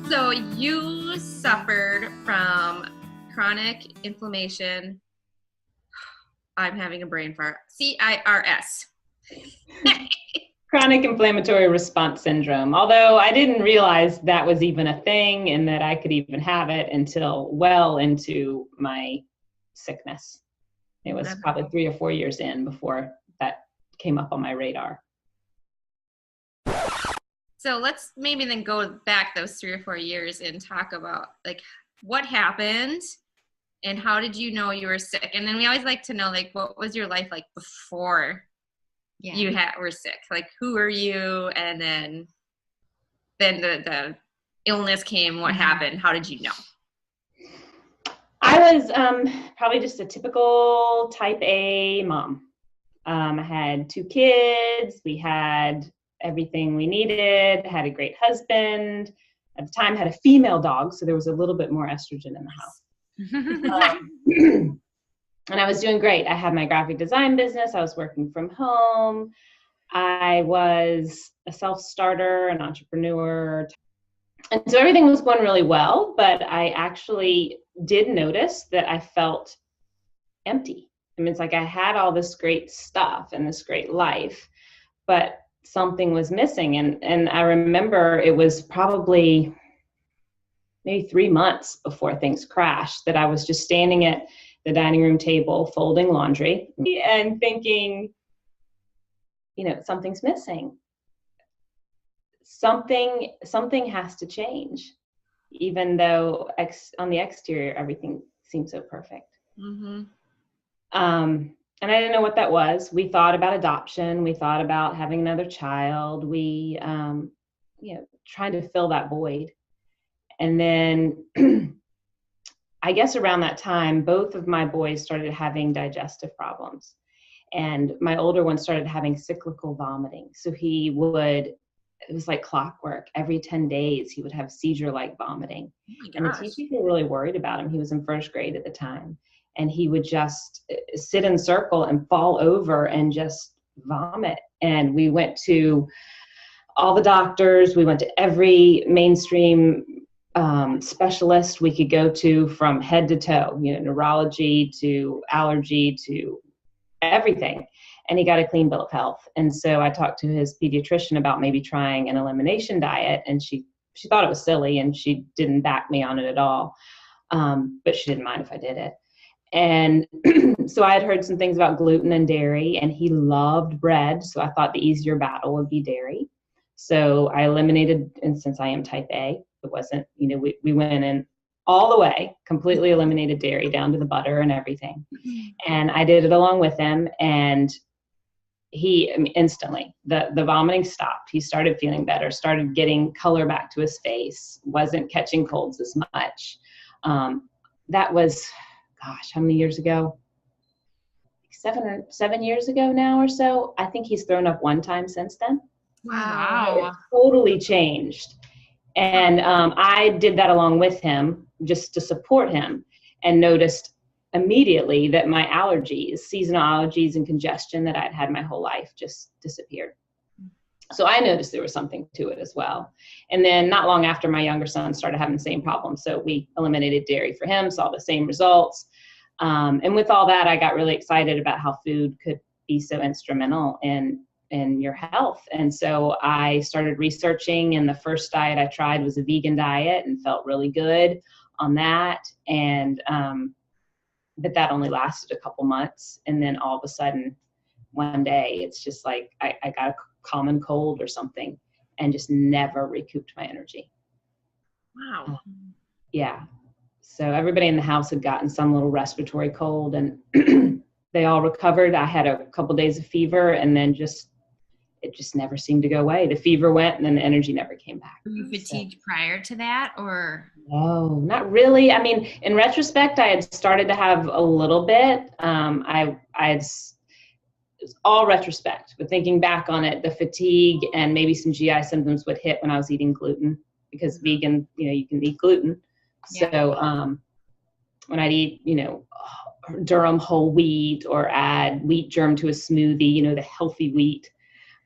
So you suffered from chronic inflammation. I'm having a brain fart. CIRS. Chronic inflammatory response syndrome. Although I didn't realize that was even a thing and that I could even have it until well into my sickness. It was probably 3 or 4 years in before that came up on my radar. So let's maybe then go back those 3 or 4 years and talk about like what happened and how did you know you were sick? And then we always like to know like what was your life like before you were sick? Like who were you? And then the illness came. What happened? How did you know? I was probably just a typical type A mom. I had 2 kids. We had everything we needed, had a great husband. At the time, had a female dog, so there was a little bit more estrogen in the house. And I was doing great. I had my graphic design business. I was working from home. I was a self-starter, an entrepreneur. And so everything was going really well, but I actually did notice that I felt empty. I mean, it's like I had all this great stuff and this great life, but something was missing. And I remember it was probably maybe 3 months before things crashed that I was just standing at the dining room table folding laundry and thinking, something's missing. Something has to change, even though on the exterior, everything seemed so perfect. Mm-hmm. And I didn't know what that was. We thought about adoption. We thought about having another child. We, trying to fill that void. And then I guess around that time, both of my boys started having digestive problems. And my older one started having cyclical vomiting. So it was like clockwork. Every 10 days, he would have seizure-like vomiting. Oh and the teachers were really worried about him. He was in 1st grade at the time. And he would just sit in a circle and fall over and just vomit. And we went to all the doctors. We went to every mainstream specialist we could go to from head to toe, neurology to allergy to everything. And he got a clean bill of health. And so I talked to his pediatrician about maybe trying an elimination diet. And she thought it was silly and she didn't back me on it at all. But she didn't mind if I did it. And so I had heard some things about gluten and dairy, and he loved bread. So I thought the easier battle would be dairy. So I eliminated, and since I am type A, it wasn't, we went in all the way, completely eliminated dairy down to the butter and everything. And I did it along with him. And instantly, the vomiting stopped. He started feeling better, started getting color back to his face, wasn't catching colds as much. That was, how many years ago? 7 years ago now or so. I think he's thrown up 1 time since then. Wow. It totally changed. And I did that along with him just to support him, and noticed immediately that my allergies, seasonal allergies and congestion that I'd had my whole life, just disappeared. So I noticed there was something to it as well. And then not long after, my younger son started having the same problem. So we eliminated dairy for him, saw the same results. And with all that, I got really excited about how food could be so instrumental in your health. And so I started researching, and the first diet I tried was a vegan diet and felt really good on that. And, but that only lasted a couple months. And then all of a sudden, one day, it's just like I got a common cold or something and just never recouped my energy. Wow. Yeah. So everybody in the house had gotten some little respiratory cold, and they all recovered. I had a couple days of fever, and then it just never seemed to go away. The fever went, and then the energy never came back. Were you fatigued prior to that, or? No, not really. I mean, in retrospect, I had started to have a little bit. It was all retrospect, but thinking back on it, the fatigue and maybe some GI symptoms would hit when I was eating gluten, because vegan, you can eat gluten. Yeah. So when I'd eat, Durham whole wheat, or add wheat germ to a smoothie, the healthy wheat,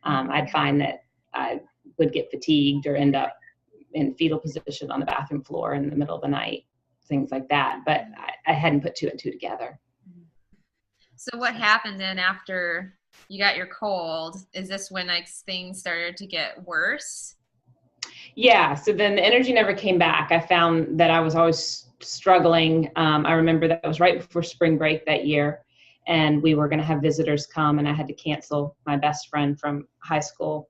I'd find that I would get fatigued or end up in fetal position on the bathroom floor in the middle of the night, things like that. But I hadn't put two and two together. So what happened then after you got your cold? Is this when like things started to get worse? Yeah. So then the energy never came back. I found that I was always struggling. I remember that it was right before spring break that year, and we were going to have visitors come, and I had to cancel. My best friend from high school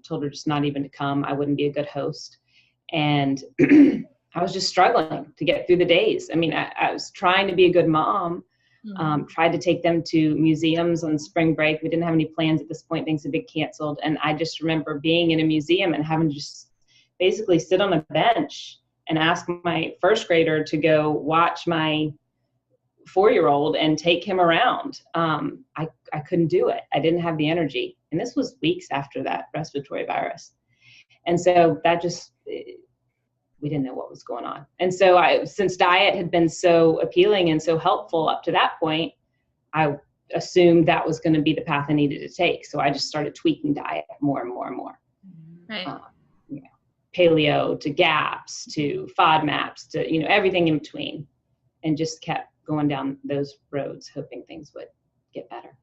told her just not even to come. I wouldn't be a good host. And I was just struggling to get through the days. I mean, I was trying to be a good mom, tried to take them to museums on spring break. We didn't have any plans at this point. Things had been canceled. And I just remember being in a museum and having to just basically sit on a bench and ask my first grader to go watch my 4-year-old and take him around. I couldn't do it. I didn't have the energy. And this was weeks after that respiratory virus. And so that just, we didn't know what was going on. And so since diet had been so appealing and so helpful up to that point, I assumed that was going to be the path I needed to take. So I just started tweaking diet more and more and more. Right. Paleo to GAPS to FODMAPs to, everything in between, and just kept going down those roads, hoping things would get better.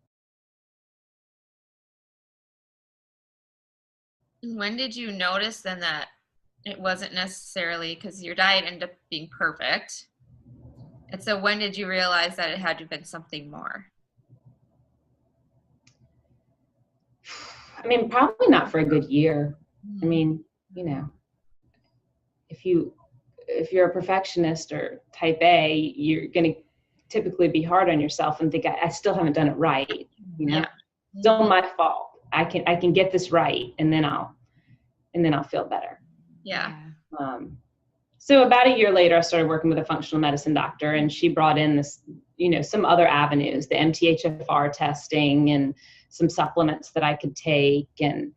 When did you notice then that it wasn't necessarily, because your diet ended up being perfect, and so when did you realize that it had to have been something more? I mean, probably not for a good year. I mean, if you're a perfectionist or type A, you're going to typically be hard on yourself and think, I still haven't done it right. Yeah. Still my fault. I can get this right, and then I'll feel better. Yeah. So about a year later, I started working with a functional medicine doctor, and she brought in this, some other avenues, the MTHFR testing and some supplements that I could take. And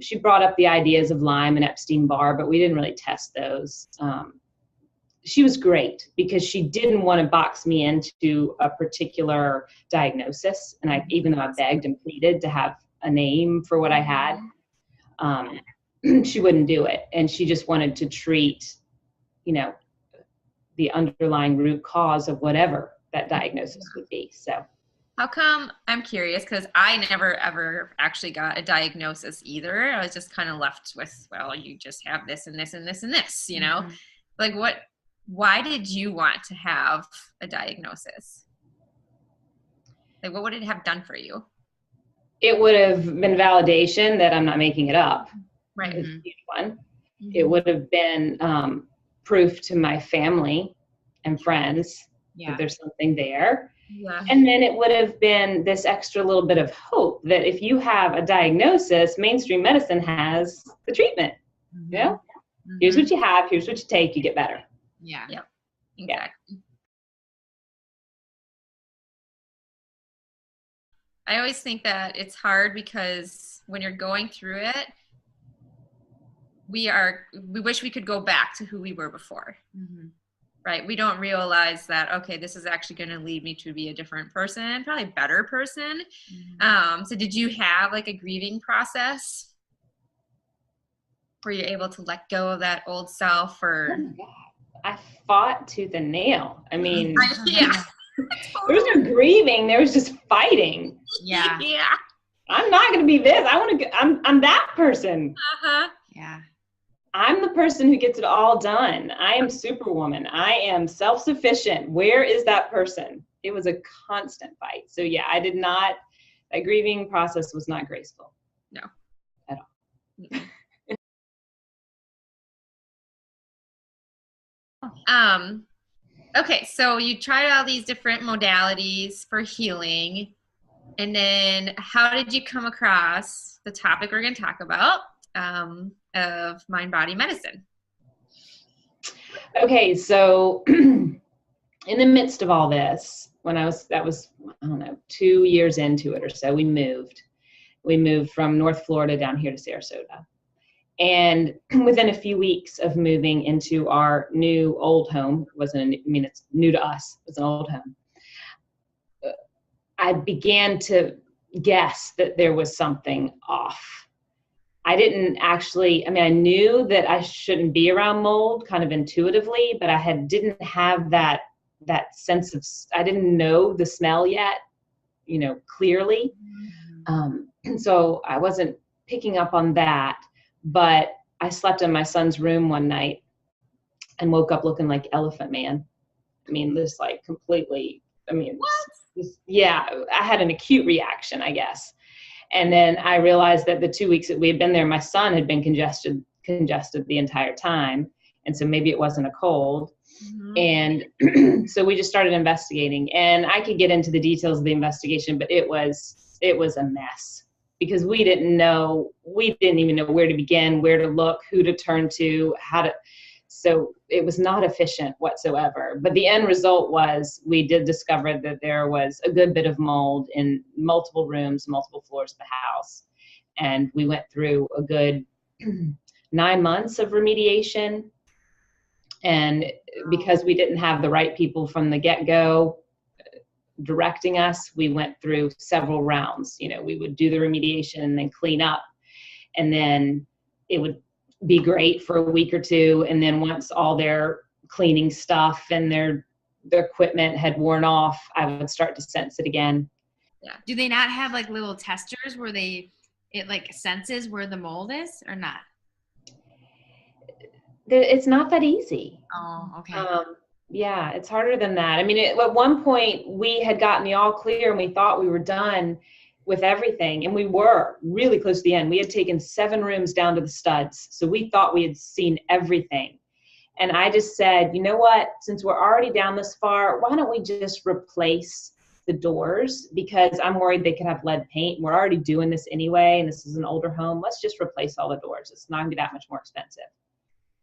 she brought up the ideas of Lyme and Epstein-Barr, but we didn't really test those. She was great because she didn't want to box me into a particular diagnosis. And even though I begged and pleaded to have a name for what I had, she wouldn't do it. And she just wanted to treat, the underlying root cause of whatever that diagnosis would be. So how come, I'm curious, because I never ever actually got a diagnosis either. I was just kind of left with, well, you just have this and this and this and this, like why did you want to have a diagnosis? Like, what would it have done for you? It would have been validation that I'm not making it up. Right. It's a huge one. It would have been proof to my family and friends that there's something there. Yeah. And then it would have been this extra little bit of hope that if you have a diagnosis, mainstream medicine has the treatment. Here's what you have, here's what you take, you get better. Yeah. Yep. Exactly. I always think that it's hard because when you're going through it, we wish we could go back to who we were before. Right? We don't realize that, okay, this is actually going to lead me to be a different person, probably a better person. So did you have like a grieving process? Were you able to let go of that old self? Or I fought tooth and nail. I mean, yeah. There was no grieving. There was just fighting. Yeah. Yeah. I'm not going to be this. I'm that person. Yeah. I'm the person who gets it all done. I am Superwoman. I am self-sufficient. Where is that person? It was a constant fight. So yeah, that grieving process was not graceful. No. At all. Okay, so you tried all these different modalities for healing, and then how did you come across the topic we're going to talk about of mind-body medicine? Okay, so in the midst of all this, that was 2 years into it or so, we moved from North Florida down here to Sarasota. And within a few weeks of moving into our new old home, it's new to us, it's an old home, I began to guess that there was something off. I didn't actually, I knew that I shouldn't be around mold kind of intuitively, but didn't have that sense of, I didn't know the smell yet, clearly. And so I wasn't picking up on that, but I slept in my son's room one night and woke up looking like Elephant Man. This like completely, yeah, I had an acute reaction, I guess. And then I realized that the 2 weeks that we had been there, my son had been congested the entire time. And so maybe it wasn't a cold. Mm-hmm. And so we just started investigating, and I could get into the details of the investigation, but it was a mess because we didn't even know where to begin, where to look, who to turn to, so it was not efficient whatsoever. But the end result was we did discover that there was a good bit of mold in multiple rooms, multiple floors of the house. And we went through a good 9 months of remediation. And because we didn't have the right people from the get-go directing us, we went through several rounds. We would do the remediation and then clean up. And then it would be great for a week or two. And then once all their cleaning stuff and their equipment had worn off, I would start to sense it again. Yeah. Do they not have like little testers where it like senses where the mold is or not? It's not that easy. Oh, okay. Yeah, it's harder than that. At one point we had gotten the all clear and we thought we were done with everything. And we were really close to the end. We had taken 7 rooms down to the studs. So we thought we had seen everything. And I just said, you know what, since we're already down this far, why don't we just replace the doors? Because I'm worried they could have lead paint. We're already doing this anyway. And this is an older home. Let's just replace all the doors. It's not gonna be that much more expensive.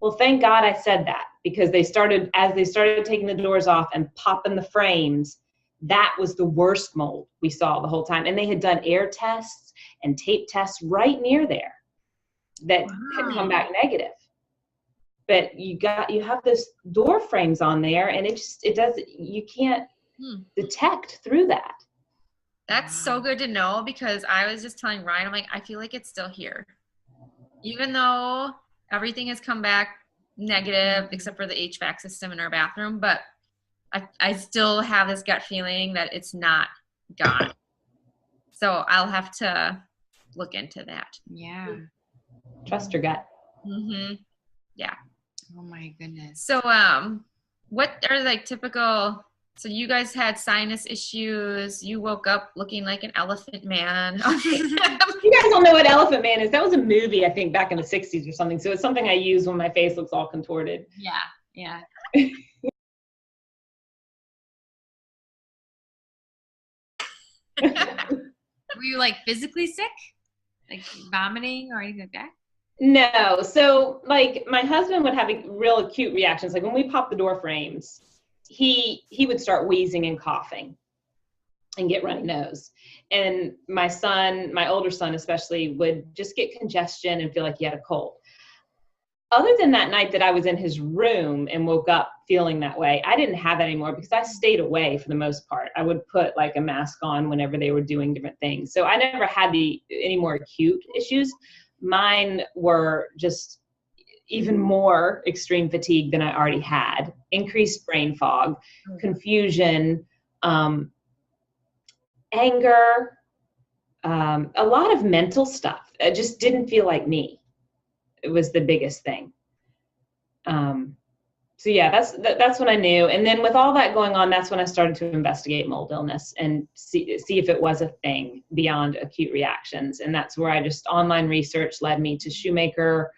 Well, thank God I said that, because as they started taking the doors off and popping the frames, that was the worst mold we saw the whole time. And they had done air tests and tape tests right near there that had come back negative. But you have those door frames on there, and you can't detect through that. That's so good to know, because I was just telling Ryan, I'm like, I feel like it's still here. Even though everything has come back negative except for the HVAC system in our bathroom, but I still have this gut feeling that it's not gone. So I'll have to look into that. Yeah. Trust your gut. Mm-hmm. Yeah. Oh my goodness. So what are like typical, so you guys had sinus issues, you woke up looking like an elephant man. You guys don't know what Elephant Man is. That was a movie, I think, back in the 60s or something. So it's something I use when my face looks all contorted. Yeah. Were you like physically sick? Like vomiting or anything like that? No. So like my husband would have real acute reactions. Like when we popped the door frames, he would start wheezing and coughing and get runny nose. And my older son especially, would just get congestion and feel like he had a cold. Other than that night that I was in his room and woke up feeling that way, I didn't have that anymore because I stayed away for the most part. I would put like a mask on whenever they were doing different things. So I never had any more acute issues. Mine were just even more extreme fatigue than I already had, increased brain fog, confusion, anger, a lot of mental stuff. It just didn't feel like me. It was the biggest thing. So yeah, that's when I knew. And then with all that going on, that's when I started to investigate mold illness and see if it was a thing beyond acute reactions. And that's where online research led me to Shoemaker,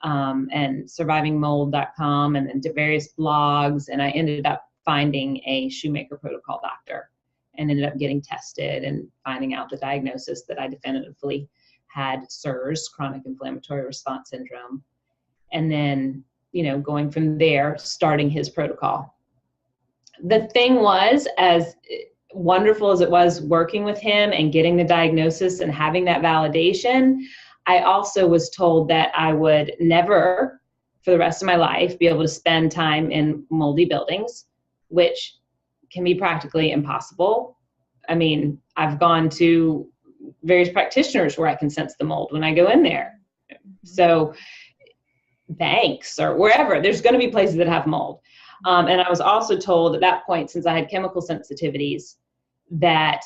and survivingmold.com, and then to various blogs. And I ended up finding a Shoemaker protocol doctor and ended up getting tested and finding out the diagnosis that I definitively had CIRS, chronic inflammatory response syndrome. And then, going from there, starting his protocol. The thing was, as wonderful as it was working with him and getting the diagnosis and having that validation, I also was told that I would never, for the rest of my life, be able to spend time in moldy buildings, which can be practically impossible. I mean, I've gone to various practitioners where I can sense the mold when I go in there. So banks or wherever, there's going to be places that have mold. And I was also told at that point, since I had chemical sensitivities, that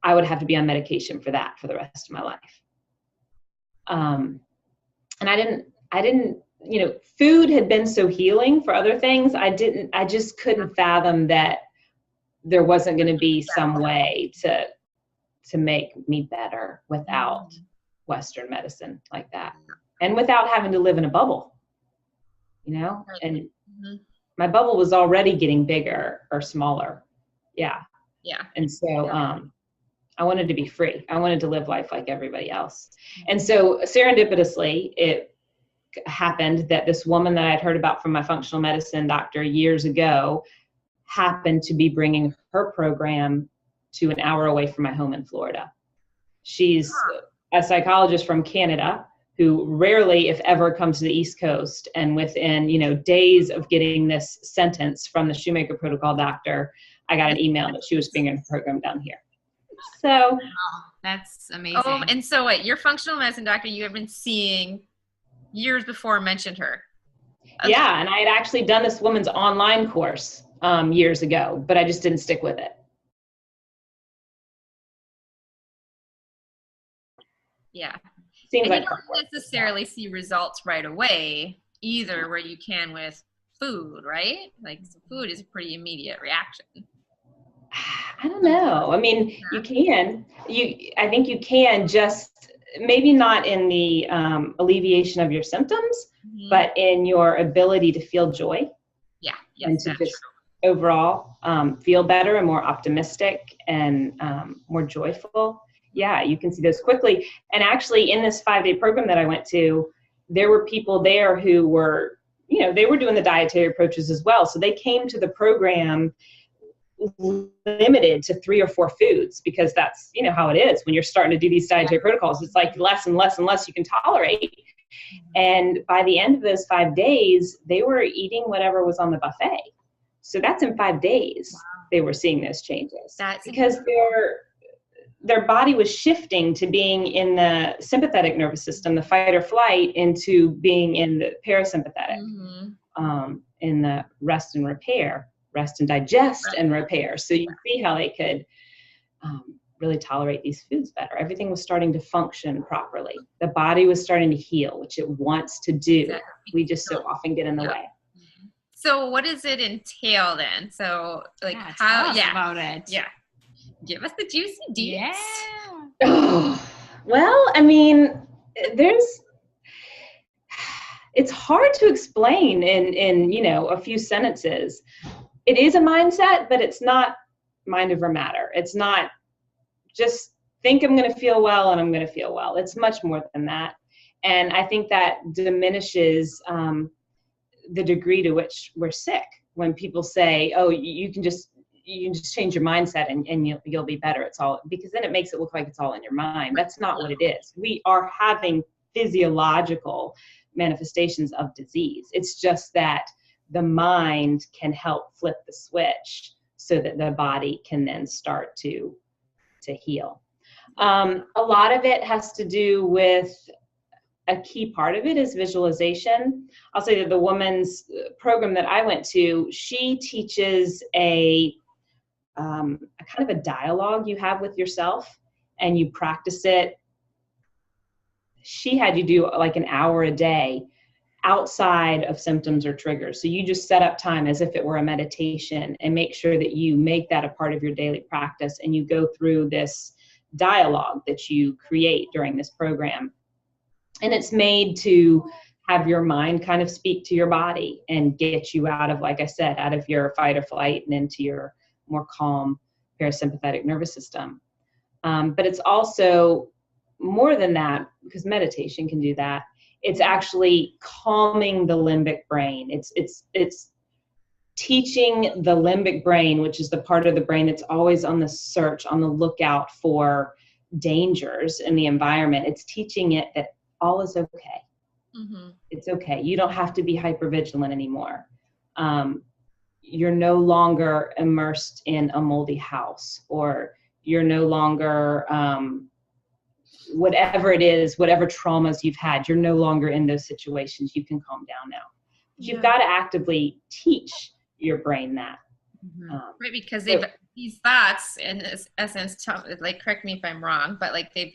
I would have to be on medication for that for the rest of my life. And I didn't, you know, food had been so healing for other things. I just couldn't fathom that there wasn't going to be some way to make me better without Western medicine like that. And without having to live in a bubble, you know, and my bubble was already getting bigger or smaller. Yeah. Yeah. And so, I wanted to be free. I wanted to live life like everybody else. And so serendipitously, it happened that this woman that I'd heard about from my functional medicine doctor years ago happened to be bringing her program to an hour away from my home in Florida. She's a psychologist from Canada who rarely, if ever, comes to the East Coast. And within, you know, days of getting this sentence from the Shoemaker Protocol doctor, I got an email that she was bringing her program down here. So that's amazing. Oh, and so wait, your functional medicine doctor you have been seeing years before mentioned her. Okay. Yeah, and I had actually done this woman's online course years ago, but I just didn't stick with it. Yeah. Seems and like you don't necessarily see results right away either, where you can with food, right? Like food is a pretty immediate reaction. I don't know. I mean, you can. I think you can, just maybe not in the alleviation of your symptoms, but in your ability to feel joy. Yeah. And Yes, to that's just true. overall feel better and more optimistic and more joyful. Yeah, you can see those quickly. And actually, in this 5-day program that I went to, there were people there who were, you know, they were doing the dietary approaches as well. So they came to the program limited to 3 or 4 foods, because that's, you know, how it is when you're starting to do these dietary protocols. It's like less and less and less you can tolerate. And by the end of those 5 days, they were eating whatever was on the buffet. So that's in 5 days they were seeing those changes. That's because their body was shifting to being in the sympathetic nervous system, the fight or flight, into being in the parasympathetic, in the rest and repair. Rest and digest and repair. So you see how they could really tolerate these foods better. Everything was starting to function properly. The body was starting to heal, which it wants to do. We just so often get in the way. So what does it entail then? So like tell us about it. Yeah. Give us the juicy deets. Yeah. Oh, well, I mean, it's hard to explain in, you know, a few sentences. It is a mindset, but it's not mind over matter. It's not just think I'm going to feel well and I'm going to feel well. It's much more than that. And I think that diminishes the degree to which we're sick. When people say, oh, you can just change your mindset and you'll be better. It's all, because then it makes it look like it's all in your mind. That's not what it is. We are having physiological manifestations of disease. It's just that the mind can help flip the switch so that the body can then start to heal. A lot of it has to do with, a key part of it is visualization. I'll say that the woman's program that I went to, she teaches a kind of a dialogue you have with yourself, and you practice it. She had you do like an hour a day outside of symptoms or triggers. So you just set up time as if it were a meditation and make sure that you make that a part of your daily practice, and you go through this dialogue that you create during this program. And it's made to have your mind kind of speak to your body and get you out of, like I said, out of your fight or flight and into your more calm parasympathetic nervous system. But it's also more than that, because meditation can do that. It's actually calming the limbic brain. It's teaching the limbic brain, which is the part of the brain that's always on the search, on the lookout for dangers in the environment. It's teaching it that all is okay. Mm-hmm. It's okay. You don't have to be hypervigilant anymore. You're no longer immersed in a moldy house, or you're no longer whatever it is, whatever traumas you've had, you're no longer in those situations. You can calm down now. But you've got to actively teach your brain that. Right, because these thoughts, in essence, like, correct me if I'm wrong, but like they're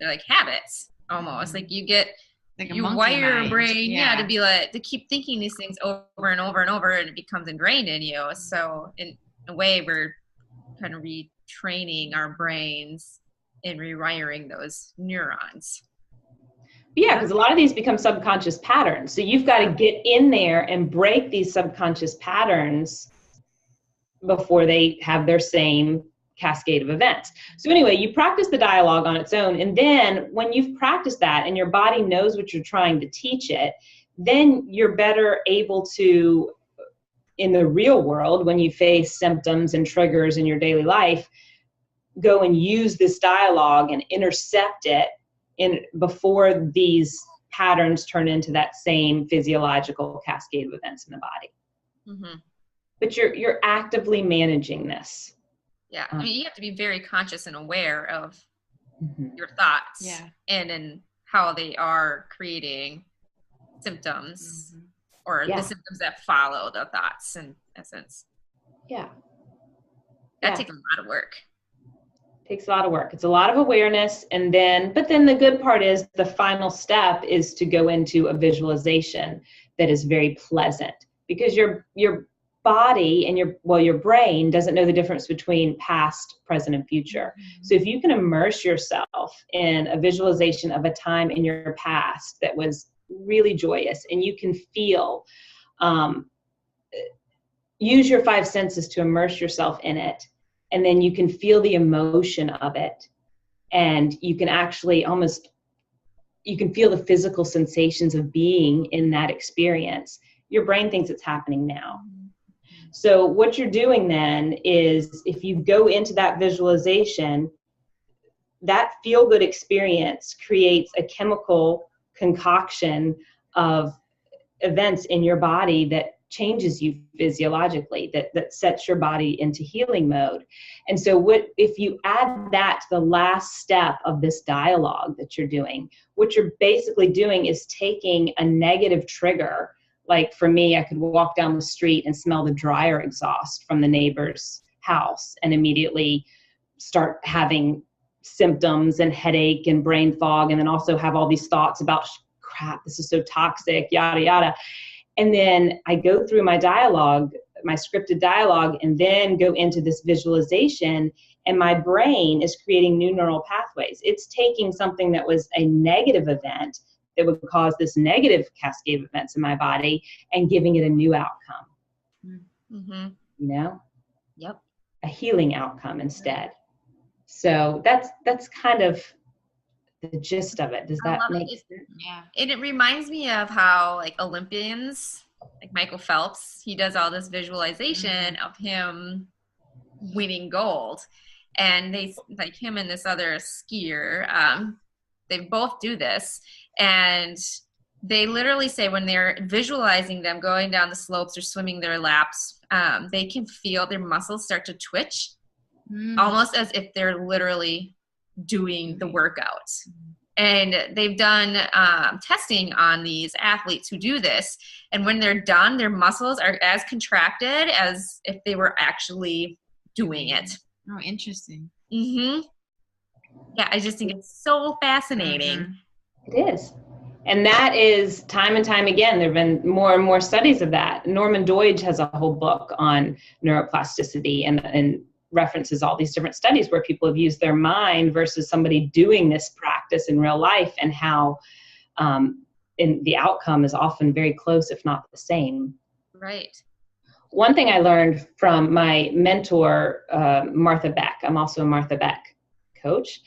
like habits almost. Like you wire your brain, to be like, to keep thinking these things over and over and over, and it becomes ingrained in you. So in a way, we're kind of retraining our brains and rewiring those neurons. Yeah, because a lot of these become subconscious patterns. So you've got to get in there and break these subconscious patterns before they have their same cascade of events. So anyway, you practice the dialogue on its own. And then when you've practiced that and your body knows what you're trying to teach it, then you're better able to, in the real world, when you face symptoms and triggers in your daily life, go and use this dialogue and intercept it before these patterns turn into that same physiological cascade of events in the body. Mm-hmm. But you're actively managing this. Yeah, I mean, you have to be very conscious and aware of your thoughts and in how they are creating symptoms or the symptoms that follow the thoughts, in essence. Yeah. That takes a lot of work. Takes a lot of work. It's a lot of awareness. But then the good part is the final step is to go into a visualization that is very pleasant, because your body and your brain doesn't know the difference between past, present, and future. So if you can immerse yourself in a visualization of a time in your past that was really joyous, and you can feel, use your five senses to immerse yourself in it, and then you can feel the emotion of it, and you can actually you can feel the physical sensations of being in that experience. Your brain thinks it's happening now. So what you're doing then is, if you go into that visualization, that feel-good experience creates a chemical concoction of events in your body that changes you physiologically, that sets your body into healing mode. And so if you add that to the last step of this dialogue that you're doing, what you're basically doing is taking a negative trigger. Like for me, I could walk down the street and smell the dryer exhaust from the neighbor's house and immediately start having symptoms and headache and brain fog, and then also have all these thoughts about, crap, this is so toxic, yada, yada. And then I go through my dialogue, my scripted dialogue, and then go into this visualization, and my brain is creating new neural pathways. It's taking something that was a negative event that would cause this negative cascade of events in my body and giving it a new outcome. Mm-hmm. You know? Yep. A healing outcome instead. So that's kind of the gist of it. Does that make sense? Yeah. And it reminds me of how, like, Olympians, like Michael Phelps, he does all this visualization of him winning gold. And they, like him and this other skier, they both do this. And they literally say when they're visualizing them going down the slopes or swimming their laps, they can feel their muscles start to twitch, almost as if they're literally doing the workout. And they've done testing on these athletes who do this. And when they're done, their muscles are as contracted as if they were actually doing it. Oh, interesting. Mm-hmm. Yeah, I just think it's so fascinating. It is. And that is time and time again. There have been more and more studies of that. Norman Doidge has a whole book on neuroplasticity and references all these different studies where people have used their mind versus somebody doing this practice in real life, and how the outcome is often very close, if not the same. Right. One thing I learned from my mentor, Martha Beck, I'm also a Martha Beck coach.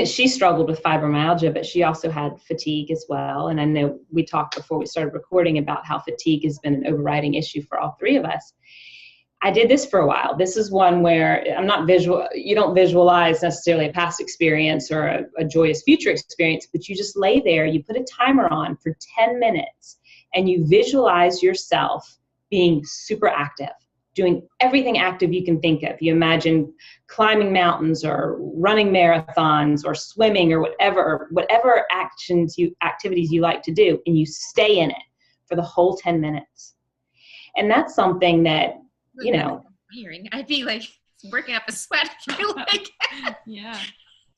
She struggled with fibromyalgia, but she also had fatigue as well. And I know we talked before we started recording about how fatigue has been an overriding issue for all three of us. I did this for a while. This is one where you don't visualize necessarily a past experience or a joyous future experience, but you just lay there, you put a timer on for 10 minutes, and you visualize yourself being super active, doing everything active you can think of. You imagine climbing mountains or running marathons or swimming or whatever activities you like to do, and you stay in it for the whole 10 minutes. And that's something that, you know, I'd be like working up a sweat. Like,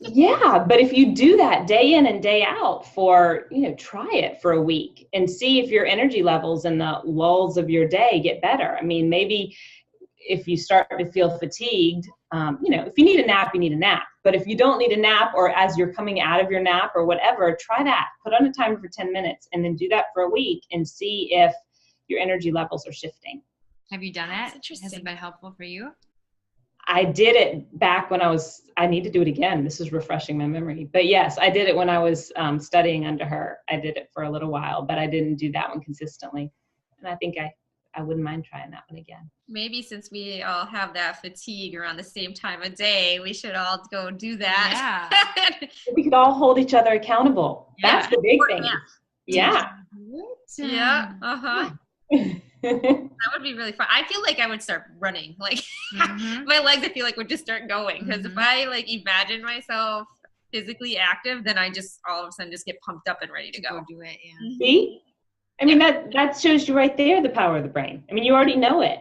yeah, but if you do that day in and day out for, you know, try it for a week and see if your energy levels and the lulls of your day get better. I mean, maybe if you start to feel fatigued, you know, if you need a nap, you need a nap. But if you don't need a nap, or as you're coming out of your nap or whatever, try that. Put on a timer for 10 minutes and then do that for a week and see if your energy levels are shifting. Have you done it? That's interesting. Has it been helpful for you? I did it back when I need to do it again. This is refreshing my memory. But yes, I did it when I was studying under her. I did it for a little while, but I didn't do that one consistently. And I think I wouldn't mind trying that one again. Maybe since we all have that fatigue around the same time of day, we should all go do that. Yeah. We could all hold each other accountable. Yeah. That's the big thing. Yeah. Yeah. That would be really fun. I feel like I would start running. Like my legs, I feel like would just start going. Because if I like imagine myself physically active, then I just all of a sudden just get pumped up and ready to go do it. Yeah. See? I mean, that shows you right there the power of the brain. I mean, you already know it.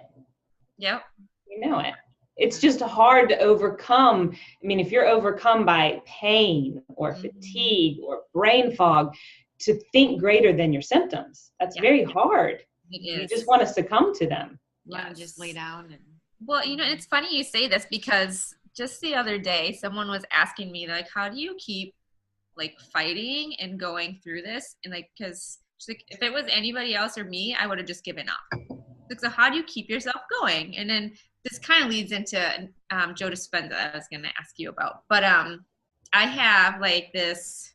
Yep. You know it. It's just hard to overcome. I mean, if you're overcome by pain or fatigue or brain fog, to think greater than your symptoms, that's very hard. You just want to succumb to them. Yeah, just lay down. Well, you know, it's funny you say this because just the other day, someone was asking me, like, how do you keep, like, fighting and going through this? And, like, because like, if it was anybody else or me, I would have just given up. Like, so how do you keep yourself going? And then this kind of leads into Joe Dispenza I was going to ask you about. But I have, like, this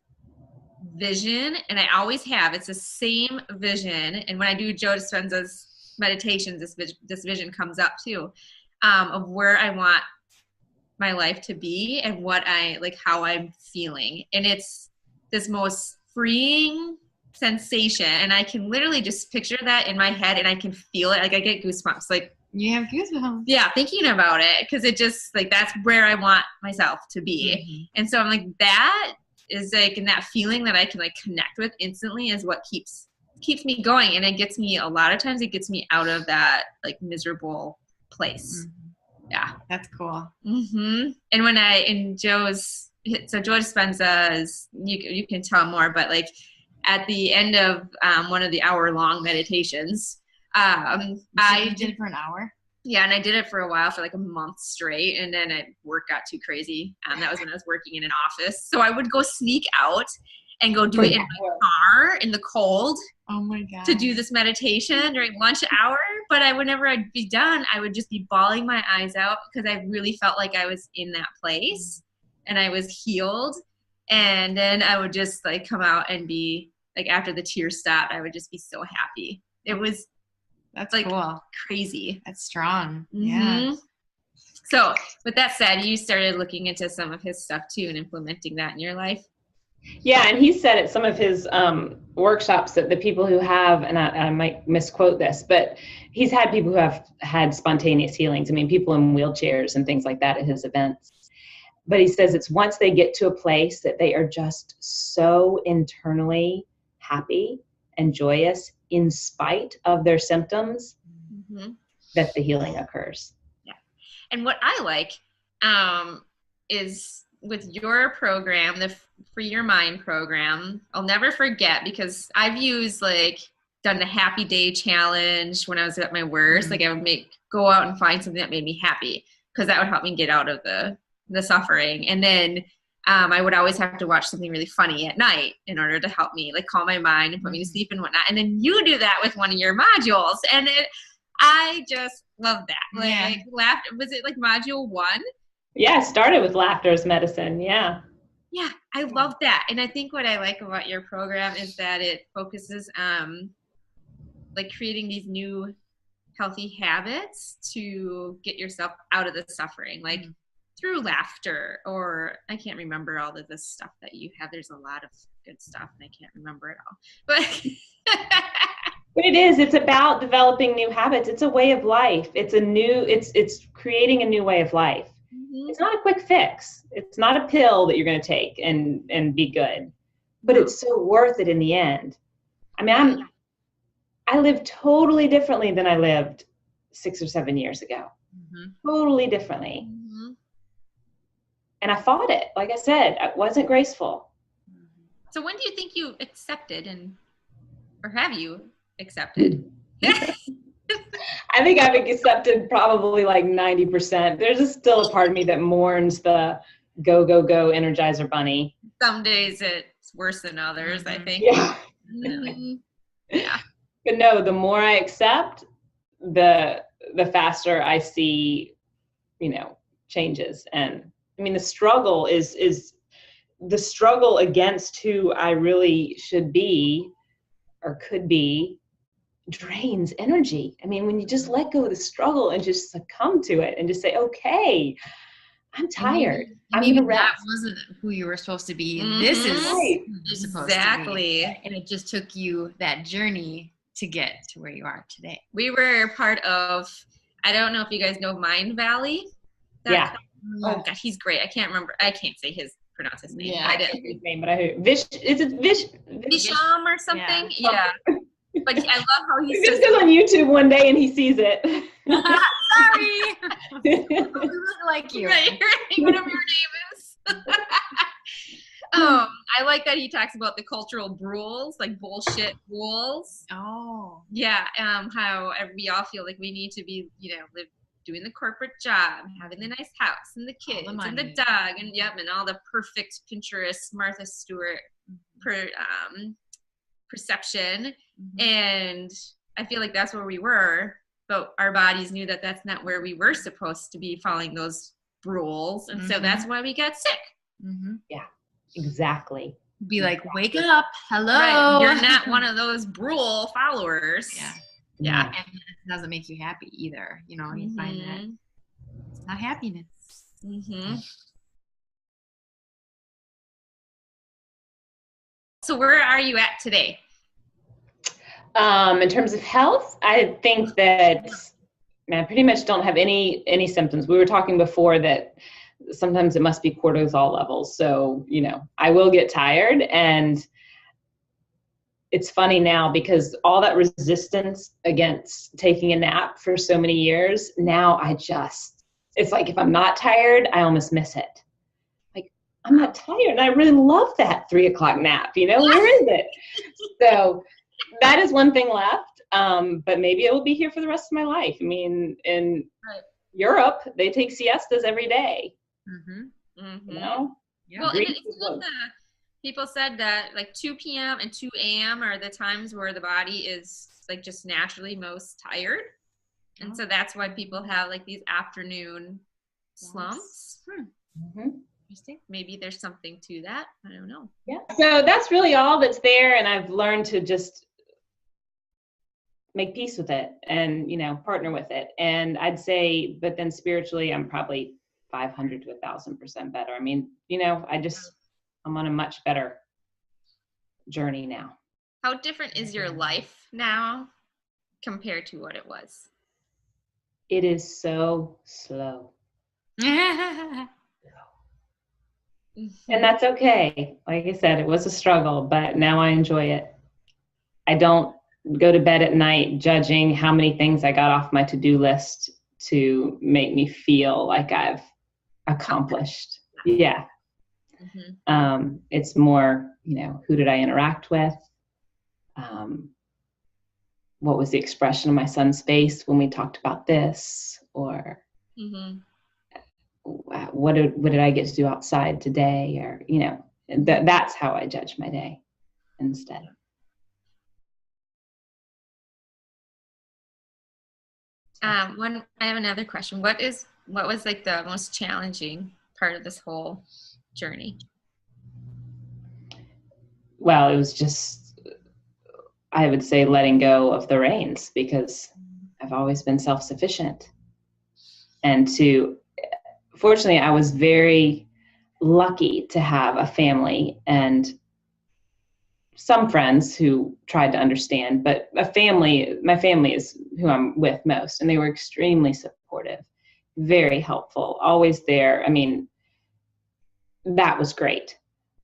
vision, and I always have. It's the same vision, and when I do Joe Dispenza's meditations, this vision comes up too, of where I want my life to be and what I like, how I'm feeling, and it's this most freeing sensation, and I can literally just picture that in my head, and I can feel it. Like I get goosebumps. Like you have goosebumps. Yeah, thinking about it, because it just like that's where I want myself to be, and so I'm like that is like, and that feeling that I can like connect with instantly is what keeps me going. And it gets me, a lot of times it gets me out of that like miserable place. Yeah. That's cool. And when Joe Dispenza is, you can tell more, but like at the end of one of the hour-long meditations, I did it for an hour. Yeah, and I did it for a while, for like a month straight, and then work got too crazy. That was when I was working in an office. So I would go sneak out and go do it in my car in the cold. Oh my God. To do this meditation during lunch hour. But whenever I'd be done, I would just be bawling my eyes out because I really felt like I was in that place and I was healed. And then I would just like come out and be like, after the tears stopped, I would just be so happy. That's like cool. Crazy. That's strong. Yeah. So with that said, you started looking into some of his stuff too and implementing that in your life. Yeah, and he said at some of his workshops that the people who have, and I might misquote this, but he's had people who have had spontaneous healings. I mean, people in wheelchairs and things like that at his events. But he says it's once they get to a place that they are just so internally happy and joyous in spite of their symptoms that the healing occurs. Yeah. And what I like is with your program, the Free Your Mind program, I'll never forget because I've done the Happy Day Challenge when I was at my worst. Like I would go out and find something that made me happy because that would help me get out of the suffering. And then I would always have to watch something really funny at night in order to help me like calm my mind and put me to sleep and whatnot. And then you do that with one of your modules. And I just love that. Like laughter, was it like module 1? Yeah, it started with laughter as medicine. Yeah. Yeah, I love that. And I think what I like about your program is that it focuses on like creating these new healthy habits to get yourself out of the suffering. Like through laughter, or I can't remember all of this stuff that you have. There's a lot of good stuff and I can't remember it all. But But it is, it's about developing new habits. It's a way of life. It's creating a new way of life. Mm-hmm. It's not a quick fix. It's not a pill that you're going to take and be good, but it's so worth it in the end. I mean, I live totally differently than I lived 6 or 7 years ago. Mm-hmm. Totally differently. Mm-hmm. And I fought it. Like I said, it wasn't graceful. So when do you think you accepted or have you accepted? I think I've accepted probably like 90%. There's still a part of me that mourns the go, go, go Energizer Bunny. Some days it's worse than others, I think. Yeah. Yeah. But no, the more I accept, the faster I see, changes. And I mean, the struggle is the struggle against who I really should be or could be drains energy. I mean, when you just let go of the struggle and just succumb to it and just say, okay, I'm tired. I'm going to rest. That wasn't who you were supposed to be. Mm-hmm. This is right. who you're supposed exactly. to be. And it just took you that journey to get to where you are today. We were part of, I don't know if you guys know Mind Valley. Yeah. Oh gosh, he's great. I can't pronounce his name. Yeah, I didn't his name, but I heard Visham or something. Yeah. But I love how he just goes on YouTube one day and he sees it. Sorry. We look like you. Right, whatever your name is. I like that he talks about the cultural rules, like bullshit rules. Oh. Yeah. How we all feel like we need to be, doing the corporate job, having the nice house and the kids and the dog and all the perfect Pinterest Martha Stewart perception. Mm-hmm. And I feel like that's where we were, but our bodies knew that that's not where we were supposed to be following those rules. And so that's why we got sick. Mm-hmm. Yeah, exactly. Be like, wake up. Hello. Right. You're not one of those rule followers. Yeah. And it doesn't make you happy either. You find that it's not happiness. Mm-hmm. So where are you at today? In terms of health, I think that I pretty much don't have any symptoms. We were talking before that sometimes it must be cortisol levels. So, I will get tired, and it's funny now because all that resistance against taking a nap for so many years, now it's like if I'm not tired, I almost miss it. Like, I'm not tired, and I really love that 3:00 nap, where is it? So that is one thing left, but maybe it will be here for the rest of my life. I mean, in Europe, they take siestas every day. Mm-hmm. Mm-hmm. Yeah. Well, people said that like 2 p.m. and 2 a.m. are the times where the body is like just naturally most tired. And so that's why people have like these afternoon slumps. Mm-hmm. Interesting. Maybe there's something to that. I don't know. Yeah. So that's really all that's there. And I've learned to just make peace with it and, partner with it. And I'd say, but then spiritually, I'm probably 500 to 1,000% better. I mean, I'm on a much better journey now. How different is your life now compared to what it was? It is so slow. And that's okay. Like I said, it was a struggle, but now I enjoy it. I don't go to bed at night judging how many things I got off my to-do list to make me feel like I've accomplished. Yeah. Mm-hmm. It's more, who did I interact with? What was the expression of my son's face when we talked about this? Or what did I get to do outside today? Or, that's how I judge my day instead. I have another question. What was like the most challenging part of this whole journey? Well, it was just, I would say, letting go of the reins, because I've always been self-sufficient. And fortunately, I was very lucky to have a family and some friends who tried to understand, but my family is who I'm with most, and they were extremely supportive, very helpful, always there. I mean, that was great.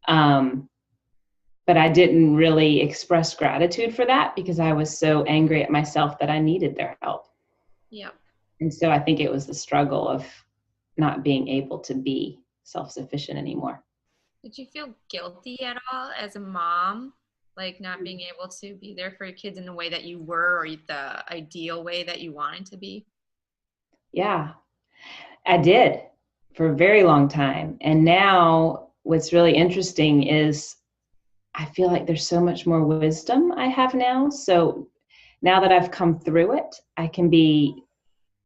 But I didn't really express gratitude for that because I was so angry at myself that I needed their help. Yep. And so I think it was the struggle of not being able to be self-sufficient anymore. Did you feel guilty at all as a mom, like not being able to be there for your kids in the way that you were, or the ideal way that you wanted to be? Yeah, I did for a very long time. And now what's really interesting is I feel like there's so much more wisdom I have now. So now that I've come through it, I can be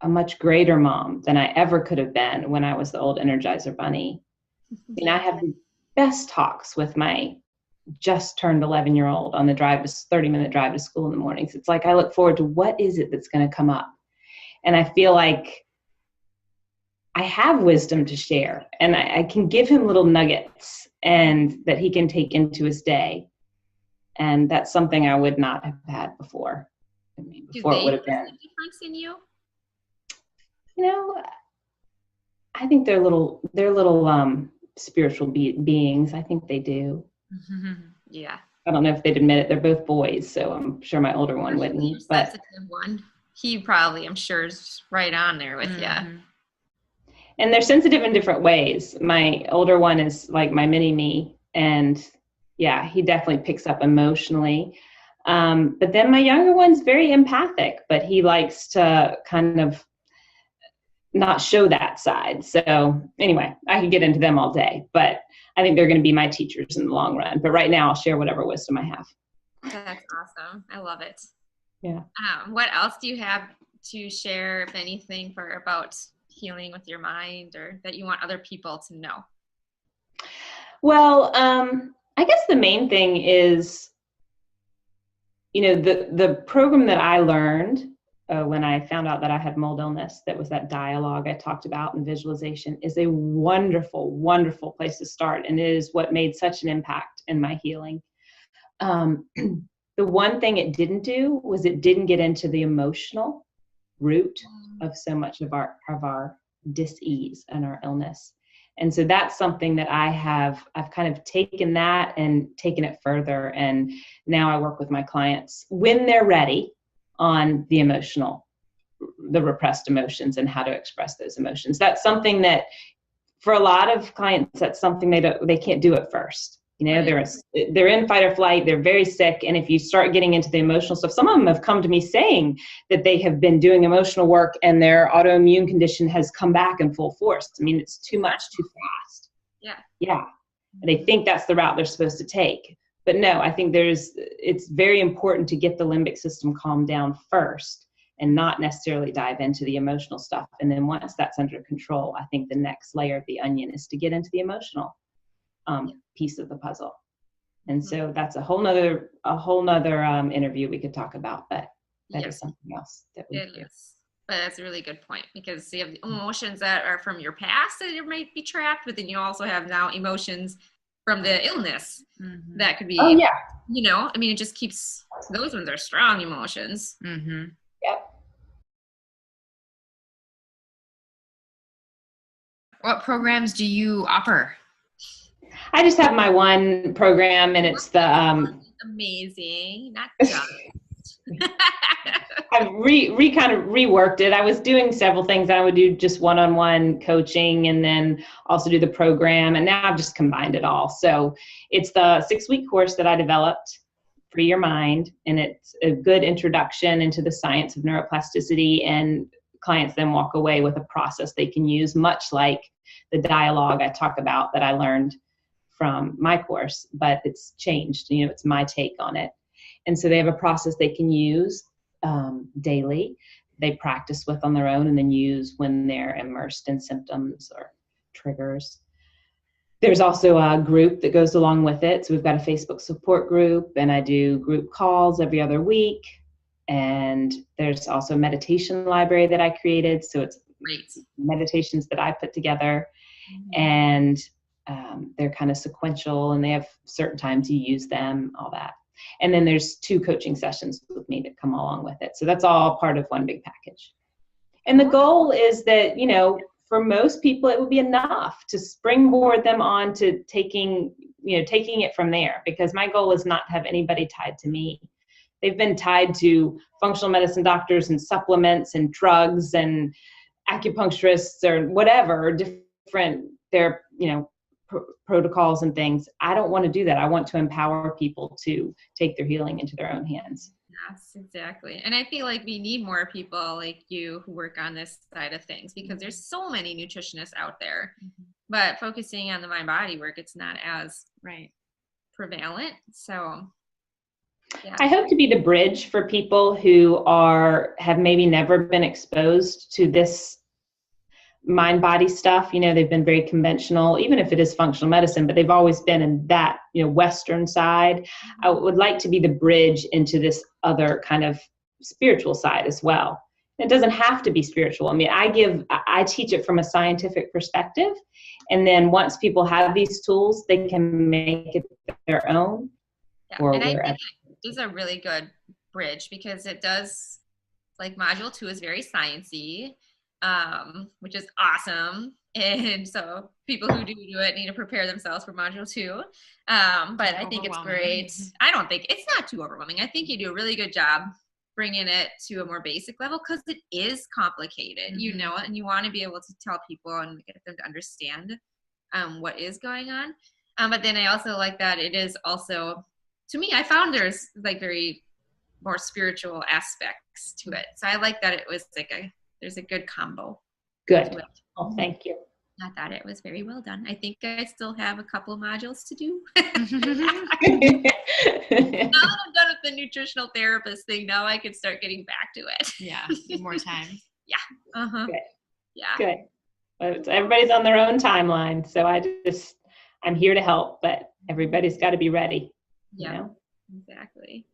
a much greater mom than I ever could have been when I was the old Energizer Bunny. And I have the best talks with my just turned 11-year-old on the 30-minute drive to school in the mornings. It's like I look forward to what is it that's going to come up. And I feel like I have wisdom to share, and I can give him little nuggets and that he can take into his day. And that's something I would not have had before. I mean, before it would have been. Do they see a difference in you? You know, I think they're little spiritual beings. I think they do. Yeah. I don't know if they'd admit it. They're both boys, so I'm sure my older one wouldn't. But sensitive one, he probably, I'm sure, is right on there with you. And they're sensitive in different ways. My older one is like my mini me, and yeah, he definitely picks up emotionally. But then my younger one's very empathic, but he likes to kind of not show that side. So anyway, I could get into them all day, but I think they're going to be my teachers in the long run. But right now I'll share whatever wisdom I have. That's awesome. I love it. Yeah. What else do you have to share, if anything, about healing with your mind, or that you want other people to know? Well, I guess the main thing is, the program that I learned when I found out that I had mold illness, that was that dialogue I talked about, and visualization is a wonderful, wonderful place to start. And it is what made such an impact in my healing. The one thing it didn't do was it didn't get into the emotional root of so much of our dis-ease and our illness. And so that's something that I've kind of taken that and taken it further. And now I work with my clients when they're ready on the repressed emotions and how to express those emotions. That's something that for a lot of clients, that's something they can't do at first. They're in fight or flight, they're very sick. And if you start getting into the emotional stuff, some of them have come to me saying that they have been doing emotional work and their autoimmune condition has come back in full force. I mean, it's too much, too fast. Yeah. And they think that's the route they're supposed to take. But no, I think it's very important to get the limbic system calmed down first and not necessarily dive into the emotional stuff. And then once that's under control, I think the next layer of the onion is to get into the emotional piece of the puzzle. And so that's a whole nother interview we could talk about, but that is something else that we do. But that's a really good point, because you have the emotions that are from your past that you might be trapped, but then you also have now emotions from the illness that could be, it just keeps, those ones are strong emotions. Yep. What programs do you offer? I just have my one program, and it's the amazing, not just. I've kind of reworked it. I was doing several things. I would do just one-on-one coaching and then also do the program. And now I've just combined it all. So it's the 6-week course that I developed, Free Your Mind. And it's a good introduction into the science of neuroplasticity. And clients then walk away with a process they can use, much like the dialogue I talk about that I learned from my course, but it's changed. It's my take on it. And so they have a process they can use daily, they practice with on their own, and then use when they're immersed in symptoms or triggers. There's also a group that goes along with it. So we've got a Facebook support group, and I do group calls every other week. And there's also a meditation library that I created. So it's meditations that I put together. And they're kind of sequential, and they have certain times you use them, all that. And then there's 2 coaching sessions with me that come along with it. So that's all part of one big package. And the goal is that, you know, for most people, it would be enough to springboard them on to taking it from there, because my goal is not to have anybody tied to me. They've been tied to functional medicine doctors and supplements and drugs and acupuncturists or whatever, different protocols and things. I don't want to do that. I want to empower people to take their healing into their own hands. Yes, exactly. And I feel like we need more people like you who work on this side of things, because there's so many nutritionists out there, but focusing on the mind body work, it's not as prevalent. So yeah. I hope to be the bridge for people who have maybe never been exposed to this mind body stuff. You know, they've been very conventional, even if it is functional medicine, but they've always been in that, you know, Western side. I would like to be the bridge into this other kind of spiritual side as well. It doesn't have to be spiritual. I mean, I teach it from a scientific perspective. And then once people have these tools, they can make it their own. Yeah. And I think it is a really good bridge, because it does, like, module 2 is very sciencey, which is awesome. And so people who do it need to prepare themselves for module 2. But I think it's great. I don't think it's not too overwhelming. I think you do a really good job bringing it to a more basic level, because it is complicated, you know, and you want to be able to tell people and get them to understand what is going on. But then I also like that it is also, to me, I found there's like very more spiritual aspects to it. So I like that it was like there's a good combo. Good. Oh, thank you. I thought it was very well done. I think I still have a couple of modules to do. Now that I'm done with the nutritional therapist thing, now I can start getting back to it. Yeah, more time. Yeah. Good. Yeah. Good. But everybody's on their own timeline, so I'm here to help, but everybody's got to be ready. Yeah, you know? Exactly.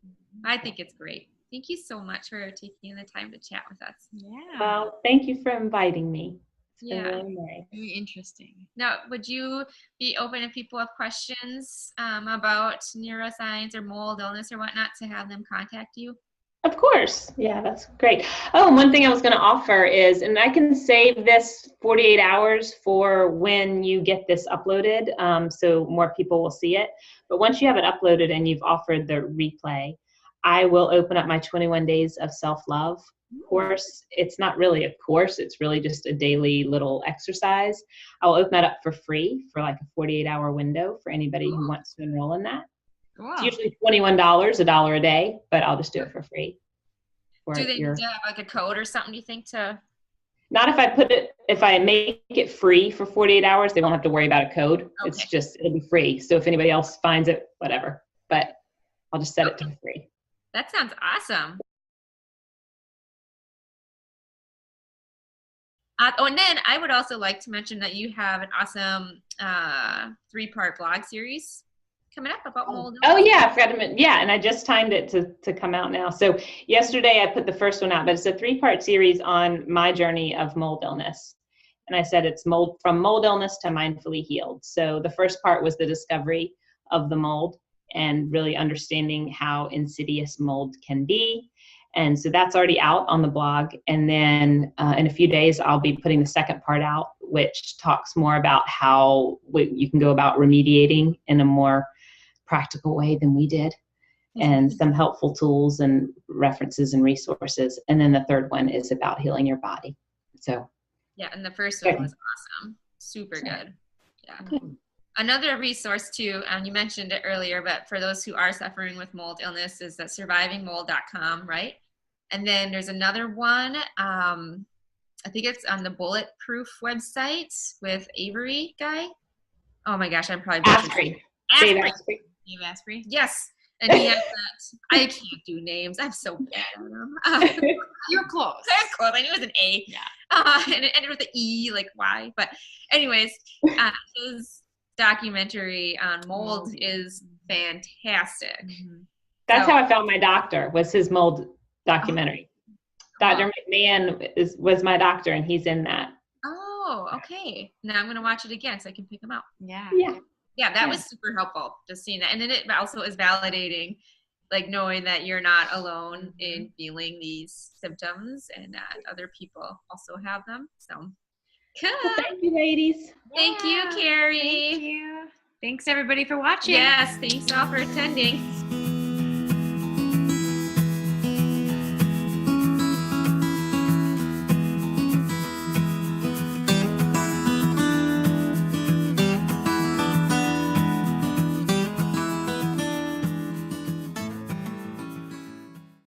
I think it's great. Thank you so much for taking the time to chat with us. Yeah. Well, thank you for inviting me. It's been really nice. Very interesting. Now, would you be open if people have questions about neuroscience or mold illness or whatnot to have them contact you? Of course. Yeah, that's great. Oh, and one thing I was going to offer is, and I can save this 48 hours for when you get this uploaded, so more people will see it. But once you have it uploaded and you've offered the replay, I will open up my 21 Days of Self-Love course. It's not really a course. It's really just a daily little exercise. I'll open that up for free for like a 48-hour window for anybody who wants to enroll in that. Wow. It's usually $21, $1 a day, but I'll just do it for free. Do they need to have like a code or something, do you think, to? Not if I make it free for 48 hours, they won't have to worry about a code. Okay. It's just, it'll be free. So if anybody else finds it, whatever, but I'll just set it to free. That sounds awesome. And then I would also like to mention that you have an awesome 3-part blog series coming up about mold. Oh yeah, I forgot to mention. Yeah, and I just timed it to come out now. So yesterday I put the first one out, but it's a 3-part series on my journey of mold illness. And I said it's from mold illness to mindfully healed. So the first part was the discovery of the mold and really understanding how insidious mold can be. And so that's already out on the blog. And then in a few days, I'll be putting the second part out, which talks more about how you can go about remediating in a more practical way than we did, and some helpful tools and references and resources. And then the third one is about healing your body. So yeah, and the first one was awesome. Super good. Yeah. Good. Another resource too, you mentioned it earlier, but for those who are suffering with mold illness, is that survivingmold.com, right? And then there's another one, I think it's on the Bulletproof website with Avery guy. Oh my gosh, I'm probably Asprey. Dave Asprey. Yes. And he has that. I can't do names. I'm so bad at them. You're close. I'm close. I knew it was an A. Yeah. And it ended with an E, like Y. But anyways, his documentary on mold is fantastic. That's how I found my doctor, was his mold documentary. Dr. McMahon was my doctor, and he's in that. Oh, okay, now I'm going to watch it again so I can pick them out. Yeah. Yeah, that was super helpful, just seeing that. And then it also is validating, like knowing that you're not alone in feeling these symptoms and that other people also have them. So, cool. Well, thank you, ladies. Thank you, Carrie. Thank you. Thanks, everybody, for watching. Yes, thanks all for attending.